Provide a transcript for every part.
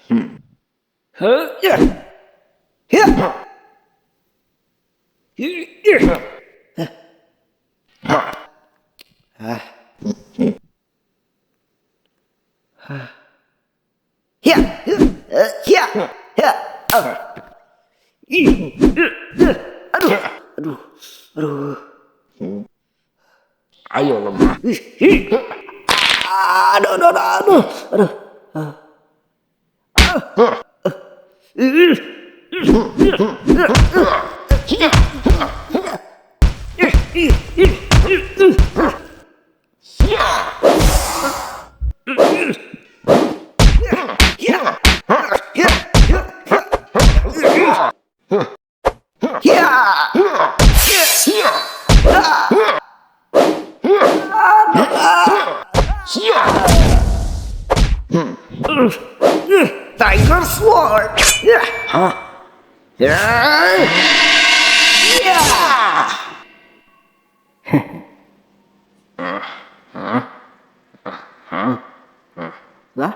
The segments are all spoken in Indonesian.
Ya. Ya. Ya. Ya. Ya. Aduh. Aduh. Aduh. Ayo lemah. Aduh, aduh, aduh, aduh. Tiger Sword. Hah? Ya. Ya. Lah?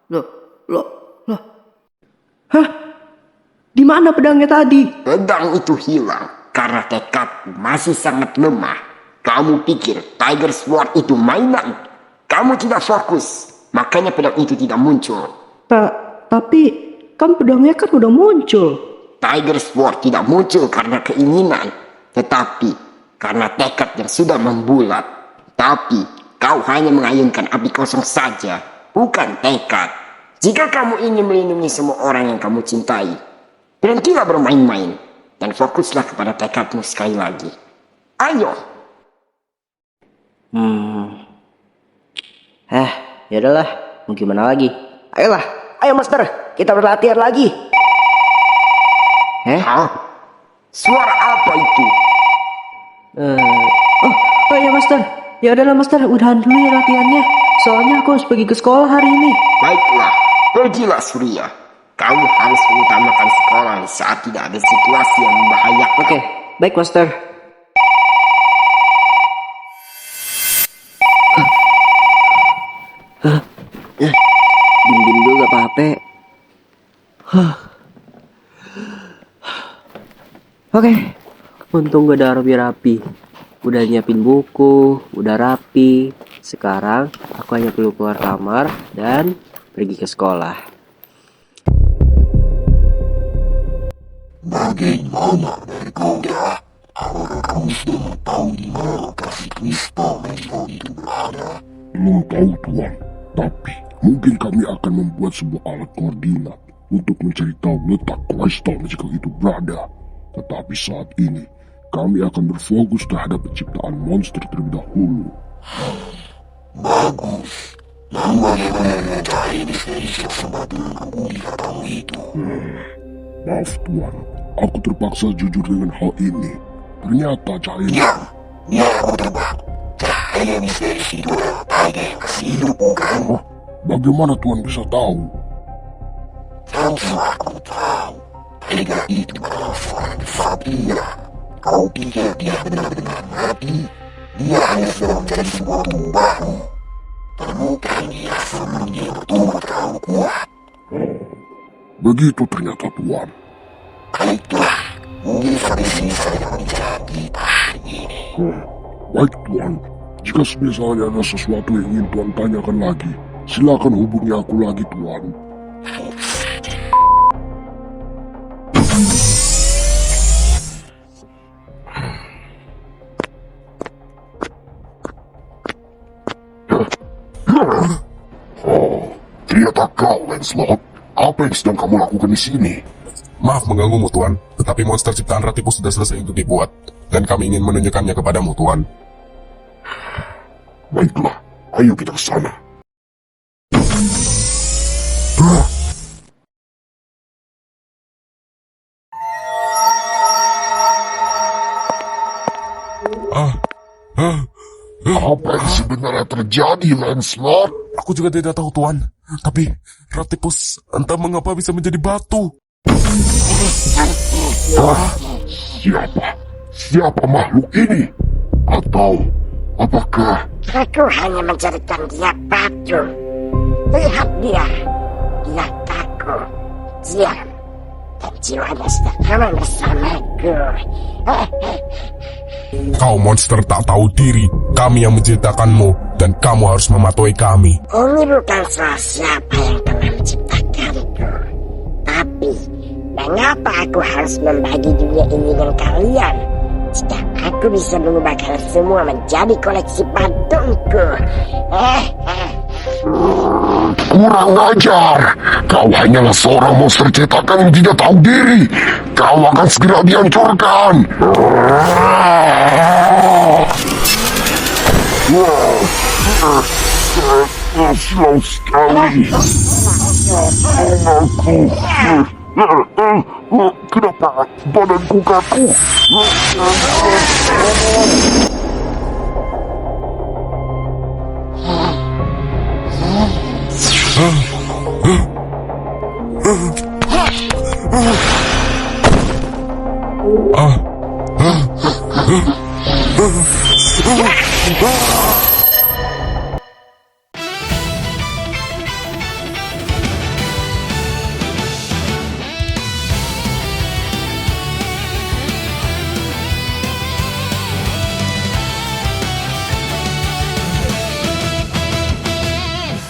Loh, loh, loh. Hah? Di mana pedangnya tadi? Pedang itu hilang karena tekadku masih sangat lemah. Kamu pikir Tiger Sword itu mainan? Kamu tidak fokus, makanya pedang itu tidak muncul. Tapi kan pedangnya kan udah muncul. Tiger Sword tidak muncul karena keinginan, tetapi karena tekad yang sudah membulat. Tapi kau hanya mengayunkan api kosong saja, bukan tekad. Jika kamu ingin melindungi semua orang yang kamu cintai, berhentilah bermain-main dan fokuslah kepada tekadmu sekali lagi. Ayo. Ya udahlah, mau gimana lagi? Ayolah, ayo Master, kita berlatihan lagi. Hah? Suara apa itu? Oh ya Master. Ya udahlah Master, udahan dulu ya latihannya. Soalnya aku harus pergi ke sekolah hari ini. Baiklah, pergilah Surya. Kamu harus mengutamakan sekolah saat tidak ada situasi yang membahayakan. Oke, baik Master. Diem-diem dulu gak apa-apa. Oke, untung gak ada rapi-rapi. Udah nyiapin buku, udah rapi. Sekarang aku hanya perlu keluar kamar dan pergi ke sekolah. Bagaimana dari kau dah? Apakah kamu sudah mengetahui di mana lokasi kristal Rainbow itu berada? Belum tahu Tuan, tapi mungkin kami akan membuat sebuah alat koordinat untuk mencari tahu letak kristal magical itu berada. Tetapi saat ini, kami akan berfokus terhadap penciptaan monster terlebih dahulu. Bagus. Lalu bagaimana dengan cahaya misteri yang sempat menghubungi katamu itu? Maaf Tuan, aku terpaksa jujur dengan hal ini. Ternyata cahaya... Ya, aku tebak. Cahaya misteri itu adalah tiger yang masih hidup, bukan? Bagaimana Tuan bisa tahu? Tentu aku tahu. Tiger itu adalah seorang kesatria. Kau pikir dia benar-benar mati? Dia hanya sedang menjadi sebuah tubuh baru. Temukan dia sebelum dia bertumbuh terlalu kuat. Begitu ternyata Tuan. Baiklah, mungkin sampai sini saja pembicaraan kita hari ini. Baik Tuan, jika misalnya ada sesuatu yang ingin Tuan tanyakan lagi, silakan hubungi aku lagi Tuan. Ternyata kau, Lancelot. Apa yang sedang kamu lakukan di sini? Maaf mengganggumu, Tuan. Tetapi monster ciptaan Ratipus sudah selesai untuk dibuat. Dan kami ingin menunjukkannya kepadamu, Tuan. Baiklah, ayo kita ke sana. Apa yang sebenarnya terjadi, Lancelot? Aku juga tidak tahu, Tuan. Tapi Ratipus entah mengapa bisa menjadi batu. Siapa makhluk ini? Atau apakah... Aku hanya menjadikan dia batu. Lihat dia. Dia takut. Diam. Dan jiwanya sudah aman bersamaku. Kau monster tak tahu diri. Kami yang menciptakanmu dan kamu harus mematuhi kami. Ini bukan soal siapa yang telah menciptakanku. Tapi, mengapa aku harus membagi dunia ini dengan kalian? Jika aku bisa mengubah kalian semua menjadi koleksi patungku. Kurang ajar. Kau hanyalah seorang monster cetakan yang tidak tahu diri. Kau akan segera dihancurkan. Slow sekali. Kenapa badanku kaku?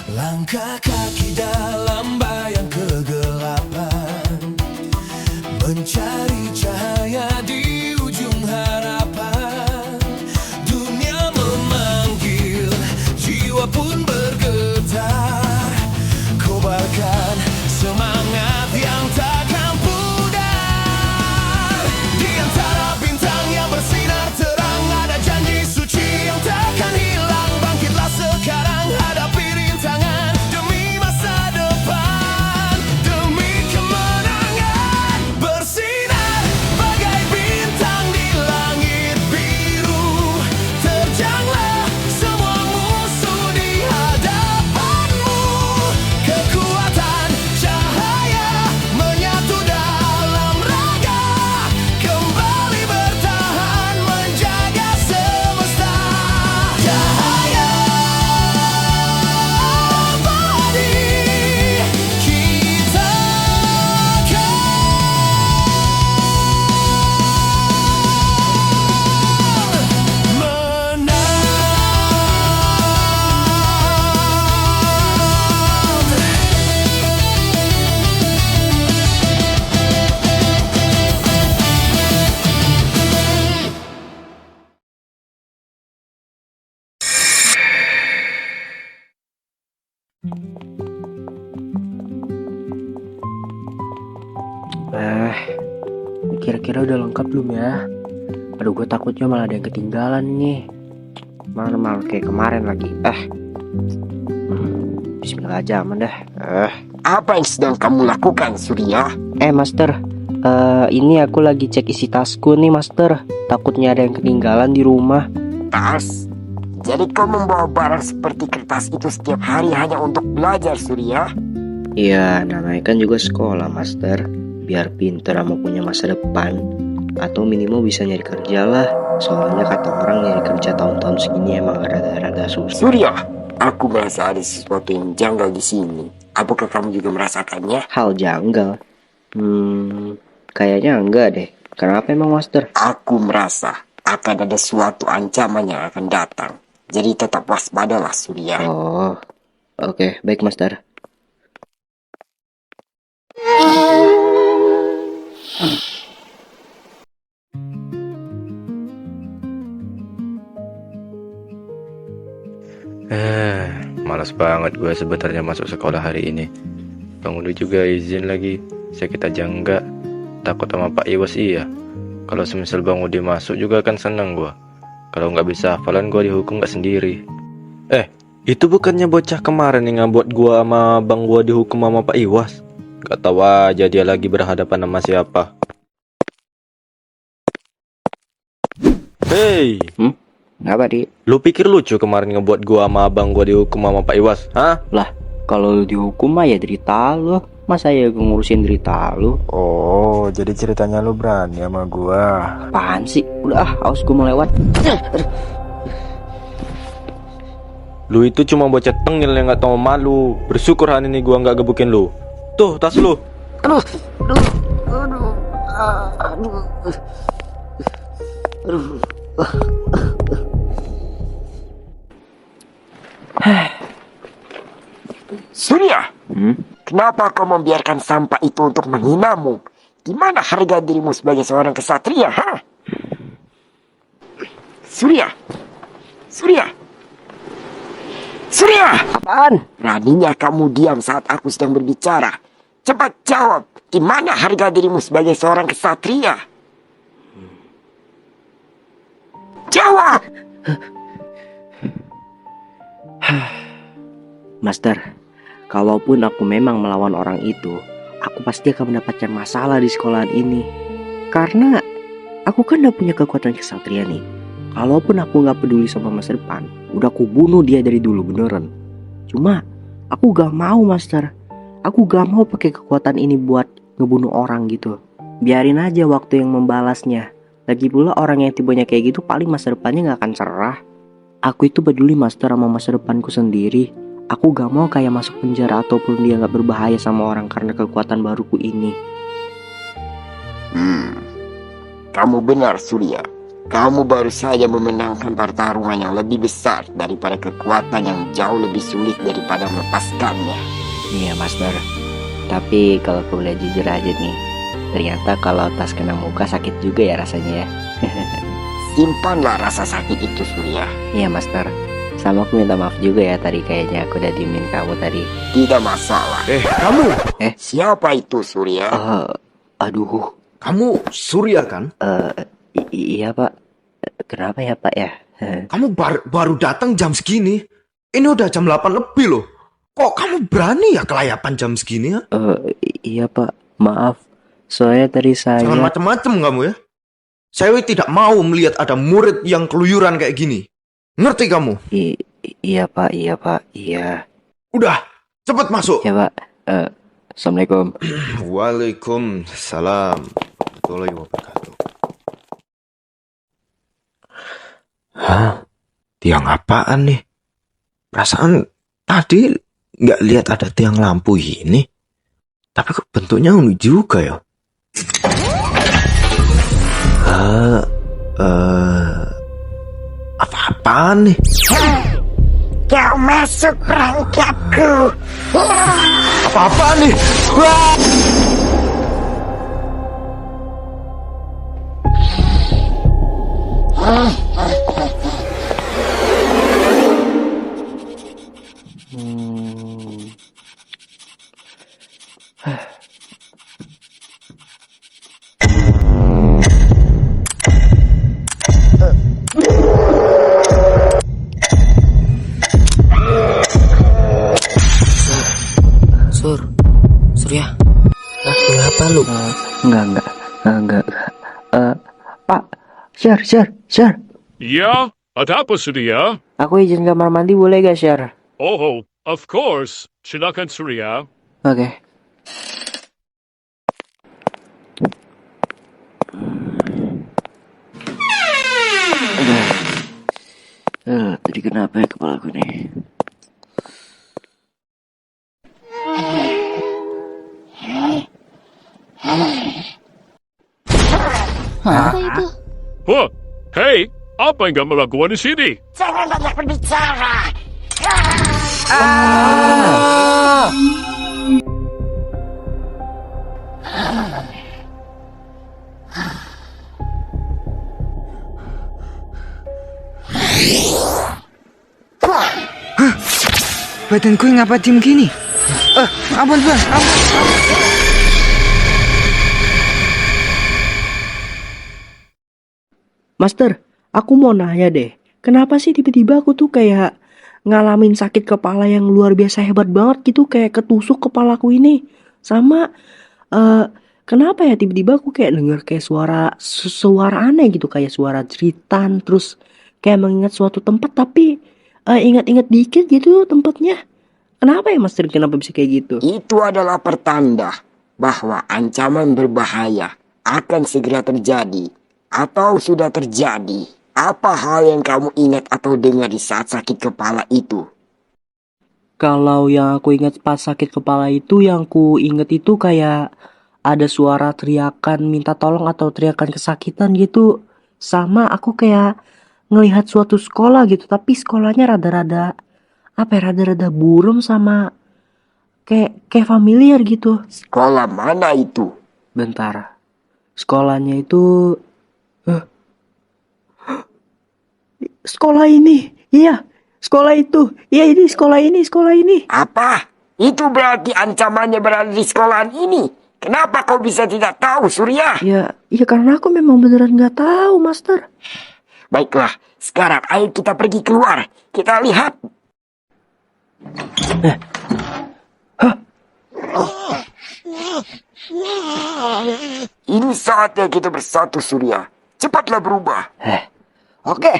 Langkah kaki dalam bayang kegelapan, mencari cahaya di ujung harapan. Dunia memanggil, jiwa pun bergetar. Kobarkan semangat yang takkan pudar. Di antara bintang yang bersinar terang, ada janji suci yang takkan hilang. Bangkitlah sekarang, hadapi rintangan demi masa depan, demi kemenangan. Bersinar bagai bintang di langit biru, terjanglah semua musuh di hadapanmu. Kekuatan cahaya menyatu dalam raga, kembali bertahan menjaga semesta. Cahaya abadi kita akan menang. Kira-kira udah lengkap belum ya? Aduh, gue takutnya malah ada yang ketinggalan nih. Malah kayak kemarin lagi. Bismillah aja aman dah. Apa yang sedang kamu lakukan, Surya? Master, ini aku lagi cek isi tasku nih, Master. Takutnya ada yang ketinggalan di rumah. Tas? Jadi kau membawa barang seperti kertas itu setiap hari hanya untuk belajar, Surya? Iya, namanya kan juga sekolah, Master. Biar pinter sama punya masa depan. Atau minimal bisa nyari kerja lah. Soalnya kata orang nyari kerja tahun-tahun segini emang rada-rada susah. Surya, aku merasa ada sesuatu yang janggal di sini. Apakah kamu juga merasakannya? Hal janggal? Kayaknya enggak deh. Kenapa emang, Master? Aku merasa akan ada suatu ancaman yang akan datang. Jadi tetap waspadalah, Surya. Oh, oke, baik, Master. Malas banget gue sebenarnya masuk sekolah hari ini. Bang Udu juga izin lagi, sakit aja enggak. Takut sama Pak Iwas iya. Kalau semisal Bang Udu masuk juga kan seneng gue. Kalau nggak bisa hafalan gue dihukum nggak sendiri. Itu bukannya bocah kemarin yang ngebuat gue sama Bang gue dihukum sama Pak Iwas? Gak tahu aja dia lagi berhadapan sama siapa. Hei, Kenapa, Di? lu pikir lucu kemarin ngebuat gua sama abang gua dihukum sama Pak Iwas? Hah? Lah, kalau lu dihukum mah ya derita lu. Masa ya gue ngurusin derita lu? Oh, jadi ceritanya lu berani sama gua. Apaan sih? Udah haus gue mau lewat. Lu itu cuma bocah tengil yang gak tahu malu. Bersyukur hari ini gua gak gebukin lu. Tuh, tas lu. Aduh, aduh, aduh, aduh, aduh. Surya, kenapa kau membiarkan sampah itu untuk menghinamu? Di mana harga dirimu sebagai seorang kesatria, ha? Surya, Surya, Surya! Apaan? Beraninya kamu diam saat aku sedang berbicara. Cepat jawab, di mana harga dirimu sebagai seorang kesatria? Jawab! Master, kalaupun aku memang melawan orang itu, aku pasti akan mendapatkan masalah di sekolahan ini. Karena aku kan gak punya kekuatan kesatria nih. Kalaupun aku gak peduli sama masa depan, udah aku bunuh dia dari dulu beneran. Cuma aku gak mau, Master. Aku gak mau pakai kekuatan ini buat ngebunuh orang gitu. Biarin aja waktu yang membalasnya. Lagi pula orang yang tipenya kayak gitu paling masa depannya gak akan cerah. Aku itu peduli, Master, sama masa depanku sendiri. Aku gak mau kayak masuk penjara ataupun dia gak berbahaya sama orang karena kekuatan baruku ini. Kamu benar, Surya. Kamu baru saja memenangkan pertarungan yang lebih besar daripada kekuatan yang jauh lebih sulit daripada melepaskannya. Iya, Master. Tapi kalau aku boleh jujur aja nih, ternyata kalau tas kena muka sakit juga ya rasanya ya. Simpanlah rasa sakit itu, Surya. Iya, Master. Sama aku minta maaf juga ya tadi kayaknya aku udah diemin kamu tadi. Tidak masalah. Kamu, Siapa itu, Surya? Aduh. kamu Surya kan? Iya, Pak. Kenapa ya, Pak ya? Kamu baru datang jam segini. Ini udah jam 8 lebih loh. Kok kamu berani ya kelayapan jam segini ya? Iya, Pak. Maaf. Soalnya tadi saya... Jangan macem-macem kamu ya. Saya tidak mau melihat ada murid yang keluyuran kayak gini. Ngerti kamu? Iya, Pak. Iya, Pak. Iya. Udah, cepet masuk. Ya, Pak. Assalamualaikum. Waalaikumsalam warahmatullahi wabarakatuh. Hah? Tiang apaan nih? Perasaan tadi nggak lihat ada tiang lampu ini. Tapi kok bentuknya unik juga ya? Apa-apaan nih? Kau masuk perangkapku. Apa-apaan nih? Wah! Surya. Kenapa lu? Enggak. Pak, Syar. Ya, ada apa Surya? Aku izin kamar mandi boleh gak, Syar? Oh, of course. Silakan Surya. Oke. Tadi kenapa ya kepalaku nih? Apa itu? Wah, hey, apa yang kamu lakukan di sini? Jangan banyak berbicara. Badanku ngapa diem gini? Ampun, Bang. Master, aku mau nanya deh. Kenapa sih tiba-tiba aku tuh kayak ngalamin sakit kepala yang luar biasa hebat banget gitu, kayak ketusuk kepalaku ini. Sama kenapa ya tiba-tiba aku kayak denger kayak suara aneh gitu, kayak suara jeritan, terus kayak mengingat suatu tempat tapi ingat-ingat dikit gitu tempatnya. Kenapa ya, Master? Kenapa bisa kayak gitu? Itu adalah pertanda bahwa ancaman berbahaya akan segera terjadi atau sudah terjadi. Apa hal yang kamu ingat atau dengar di saat sakit kepala itu? Kalau yang aku ingat pas sakit kepala itu, yang ku inget itu kayak ada suara teriakan minta tolong atau teriakan kesakitan gitu. Sama aku kayak ngelihat suatu sekolah gitu, tapi sekolahnya rada-rada apa ya, rada-rada buram sama kayak familiar gitu. Sekolah mana itu? Bentar. Sekolahnya itu sekolah ini. Iya, sekolah itu. Iya, ini sekolah ini. Apa? Itu berarti ancamannya berada di sekolahan ini. Kenapa kau bisa tidak tahu, Surya? Ya karena aku memang beneran nggak tahu, Master. Baiklah, sekarang ayo kita pergi keluar. Kita lihat. Ini saatnya kita bersatu, Surya. Cepatlah berubah. Oke.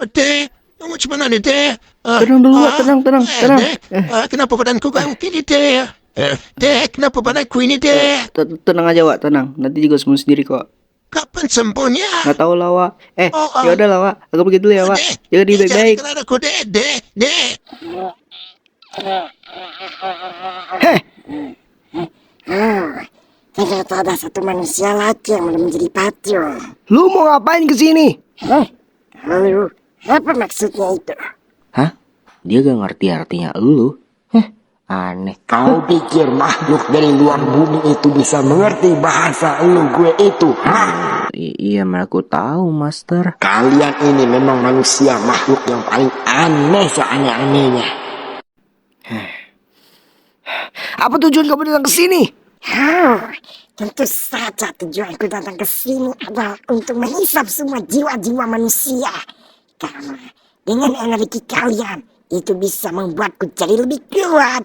Dek, macam mana ni, Dek? Tenang dulu, tenang. Dek, kenapa badanku kau gini, Dek? Dek, kenapa badanku ini, Dek? Tenang aja, Wak, tenang. Nanti juga sembuh sendiri kok. Kapan sembuhnya? Nggak tahu lah, Wak. Ya udah lah, Wak. Aku pergi dulu ya, Wak. Jaga diri baik-baik. Jangan aku, Dek. Ternyata ada satu manusia lagi yang belum menjadi patron. Lu mau ngapain kesini? Lalu, apa maksudnya itu? Hah? Dia gak ngerti artinya elu. Aneh. Kau pikir makhluk dari luar bumi itu bisa mengerti bahasa elu gue itu? Iya, aku tahu, Master. Kalian ini memang manusia makhluk yang paling aneh seaneh-anehnya. Apa tujuan kamu datang kesini? Tentu saja tujuanku datang ke sini adalah untuk menghisap semua jiwa-jiwa manusia. Karena dengan energi kalian itu bisa membuatku jadi lebih kuat.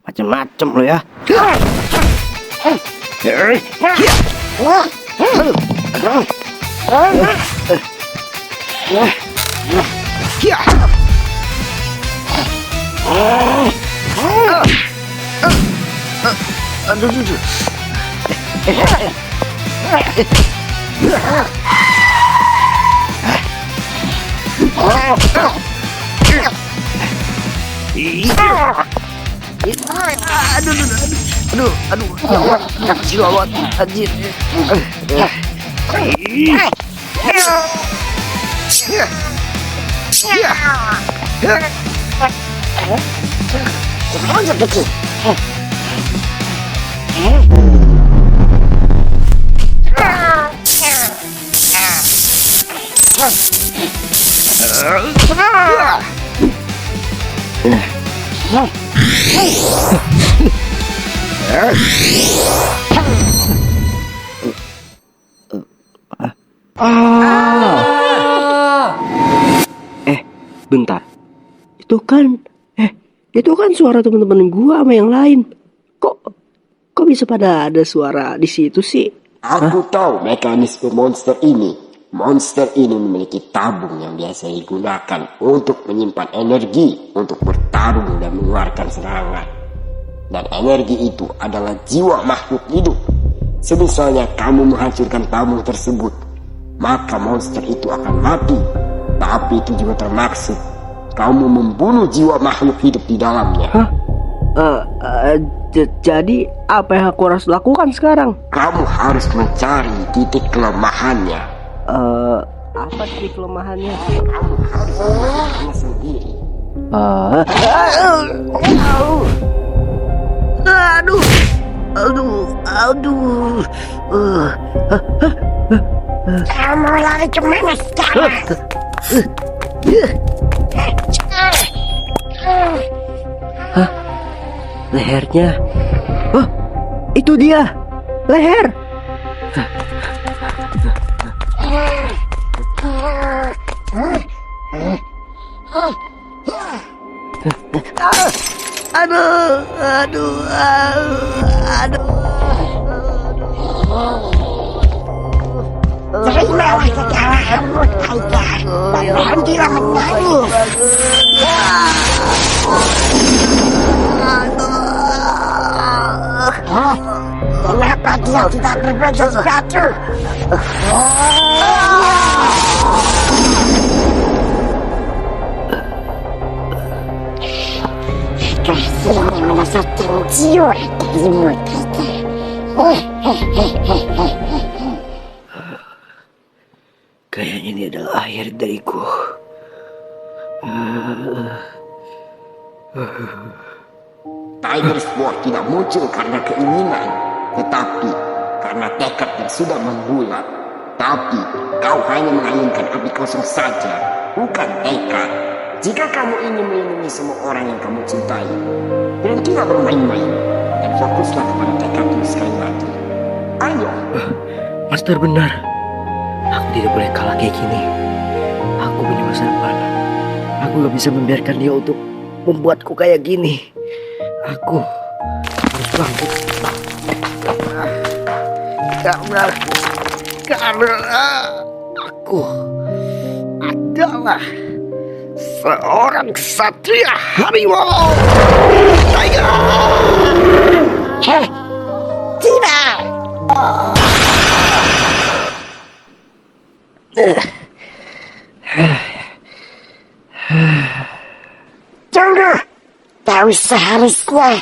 Macem-macem lo ya. Aduh. Aduh, anjir. Bentar. Itu kan suara teman-teman gua sama yang lain. Kok bisa pada ada suara di situ sih? Aku tahu mekanisme monster ini. Monster ini memiliki tabung yang biasa digunakan untuk menyimpan energi untuk bertarung dan mengeluarkan serangan. Dan energi itu adalah jiwa makhluk hidup. Semisalnya kamu menghancurkan tabung tersebut, maka monster itu akan mati. Tapi itu juga termaksud kamu membunuh jiwa makhluk hidup di dalamnya. Jadi apa yang aku harus lakukan sekarang? Kamu harus mencari titik kelemahannya. Apa titik kelemahannya? Kamu harus menemukannya sendiri. Aduh. Kamu lari kemana sekarang? Lehernya. Oh, itu dia. Leher. Terimalah kekalahanmu, Tiger, dan berhentilah menangis. Kenapa dia tidak berbaju sepatu? Kasihan merasa tercium dari mulut kita. Kayaknya ini adalah akhir dariku. Tiger Sword tidak muncul karena keinginan, tetapi karena tekad yang sudah membulat. Tapi kau hanya mengayunkan api kosong saja, bukan tekad. Jika kamu ingin melindungi semua orang yang kamu cintai, berhentilah bermain-main dan fokuslah kepada tekadmu sekali lagi. Ayo. Master benar. Aku tidak boleh kalah kayak gini. Aku punya masa depan. Aku gak bisa membiarkan dia untuk membuatku kayak gini. Aku harus bangkit. Karena aku adalah seorang ksatria harimau. Tiger! Tidak! Tunggu! Kau seharusnya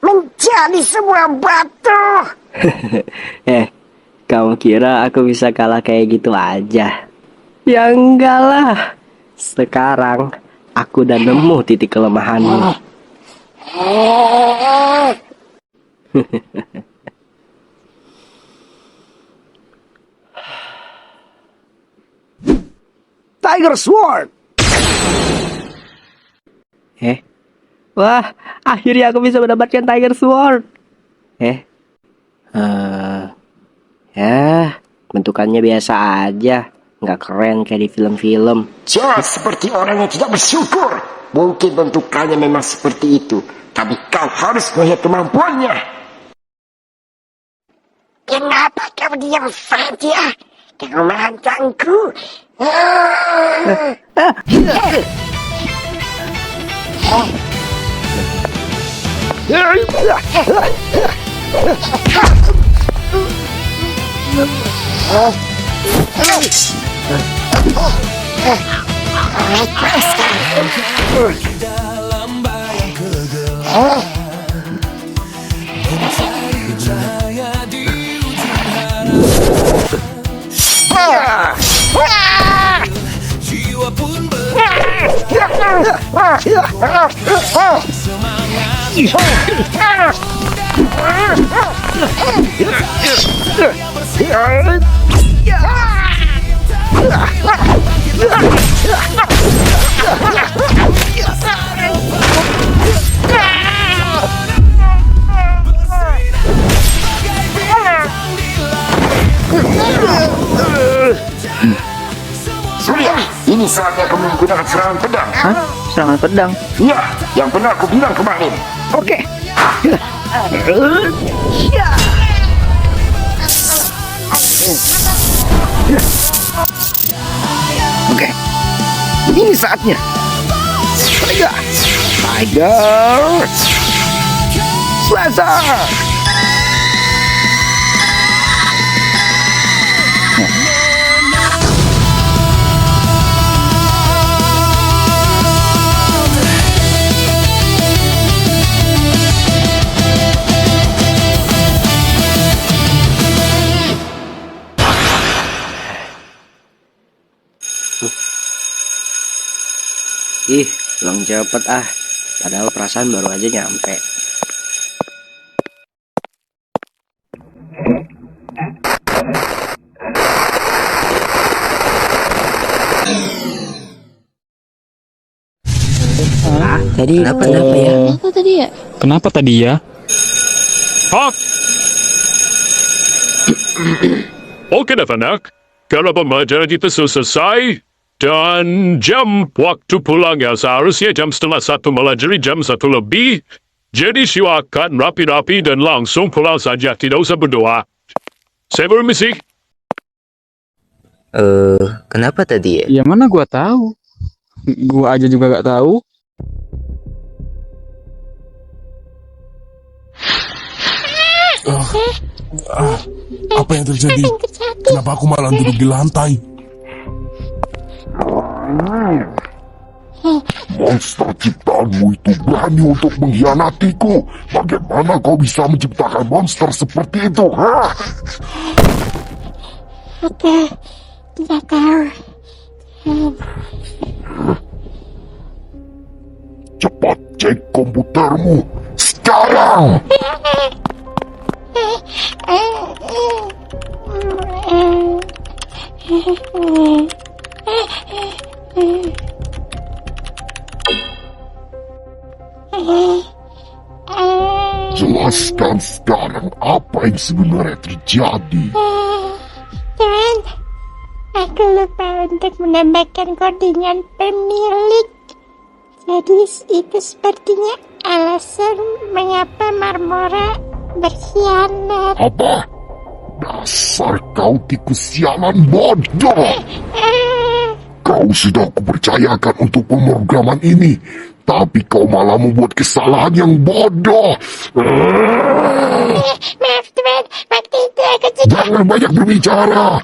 menjadi sebuah batu! Kamu kira aku bisa kalah kayak gitu aja? Ya enggak lah. Sekarang aku udah nemu titik kelemahanmu. Tiger Sword! Wah, akhirnya aku bisa mendapatkan Tiger Sword. Ya, bentukannya biasa aja. Nggak keren kayak di film-film. Jangan seperti orang yang tidak bersyukur. Mungkin bentukannya memang seperti itu, tapi kau harus melihat kemampuannya. Kenapa kau diam saja? Kau mengancamku. Dalam bayang kegelapan mencari cahaya di ujung harapan. Jiwa pun Surya, ini saatnya kamu menggunakan serangan pedang. Hah? Serangan pedang? Iya, yang pernah aku bilang kemarin. Oke. Oke. Ini saatnya. Tiger. Tiger. Slasher. Ih, pulang cepet ah. Padahal perasaan baru aja nyampe. Tadi Kenapa ya? Apa tadi ya? Kenapa tadi ya? Hah? Oke anak, kalau pembelajaran kita selesai dan jam waktu pulangnya seharusnya jam 12:30 melajari jam 1 lebih. Jadi silakan rapi-rapi dan langsung pulang saja, tidak usah berdoa. Saya permisi. Kenapa tadi Ya ya? mana gua tahu. Gua aja juga gak tahu. Apa yang terjadi? Kenapa aku malah duduk di lantai? Monster ciptaanmu itu berani untuk mengkhianatiku. Bagaimana kau bisa menciptakan monster seperti itu? Hah? Oke, tidak tahu. Cepat cek komputermu sekarang. Jelaskan sekarang apa yang sebenarnya terjadi. Tuan, aku lupa untuk menambahkan kodingan pemilik. Jadi itu sepertinya alasan mengapa Marmora berkhianat. Apa? Dasar kau tikus sialan bodoh. Kau sudah kupercayakan untuk pemrograman ini, tapi kau malah membuat kesalahan yang bodoh. Maaf Tuan, waktu itu aku juga... Jangan banyak berbicara.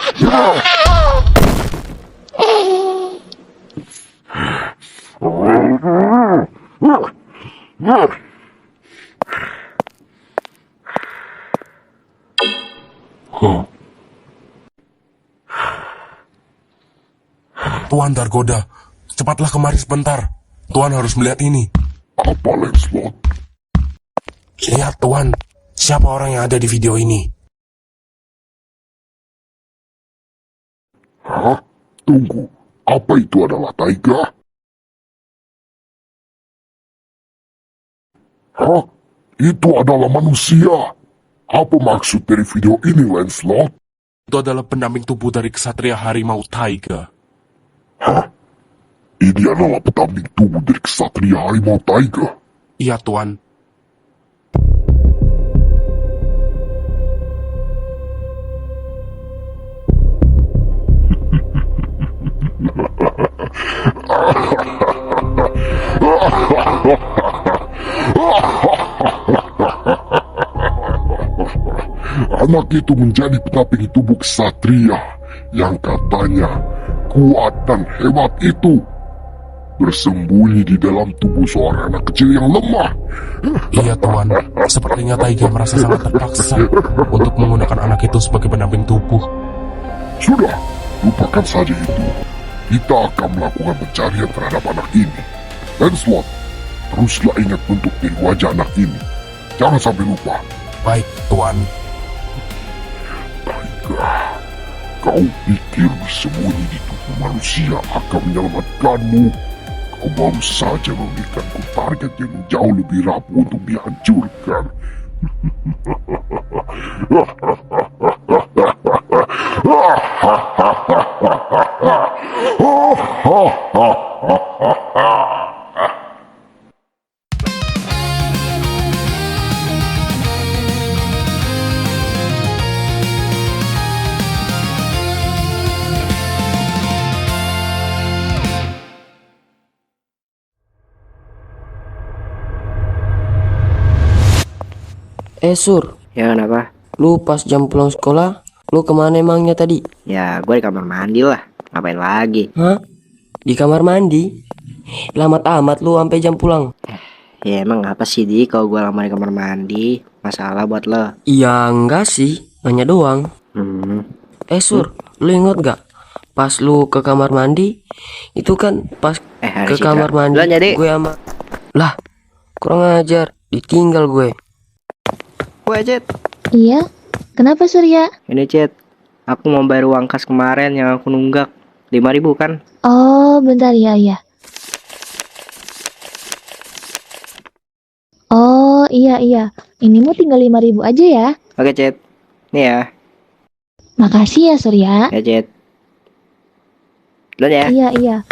Tuan tergoda. Cepatlah kemari sebentar. Tuan harus melihat ini. Apa, Lancelot? Lihat Tuan, siapa orang yang ada di video ini? Hah? Tunggu, apa itu adalah Taiga? Hah? Itu adalah manusia. Apa maksud dari video ini, Lancelot? Itu adalah pendamping tubuh dari kesatria harimau Taiga. Hah? Ini adalah pendamping tubuh dari kesatria harimau Taiga. Iya Tuan. Anak itu menjadi pendamping tubuh kesatria yang katanya kuat dan hebat itu bersembunyi di dalam tubuh seorang anak kecil yang lemah. Iya Tuan, sepertinya Taiga merasa sangat terpaksa untuk menggunakan anak itu sebagai pendamping tubuh. Sudah, lupakan saja itu. Kita akan melakukan pencarian terhadap anak ini. Lancelot, teruslah ingat bentuk dari wajah anak ini. Jangan sampai lupa. Baik Tuan. Taiga, kau pikir bersembunyi di tubuh manusia akan menyelamatkanmu? Kau baru saja memberikanku target yang jauh lebih rapuh untuk dihancurkan. Sur, Ya kenapa? lu pas jam pulang sekolah, lu kemana emangnya tadi? Ya gue di kamar mandi lah. Ngapain lagi? Hah? Di kamar mandi? Lama amat lu sampai jam pulang. Ya emang apa sih Di kalau gue lama di kamar mandi? Masalah buat lo? Iya enggak sih, nanya doang. Sur, lu inget gak? Pas lu ke kamar mandi, itu kan pas ke kamar mandi gue sama... Lah, kurang ajar, ditinggal gue. Gue Cet. Iya, kenapa Surya? Ini Cet, aku mau bayar uang kas kemarin yang aku nunggak 5.000 kan? Oh, bentar ya, iya. Oh, iya. Ini mau tinggal 5.000 aja ya. Oke Cet, nih ya. Makasih ya Surya. Ya Cet. Duluan ya. Iya.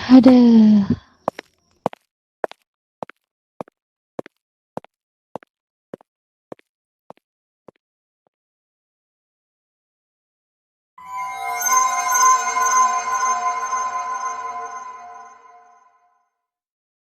Aduh.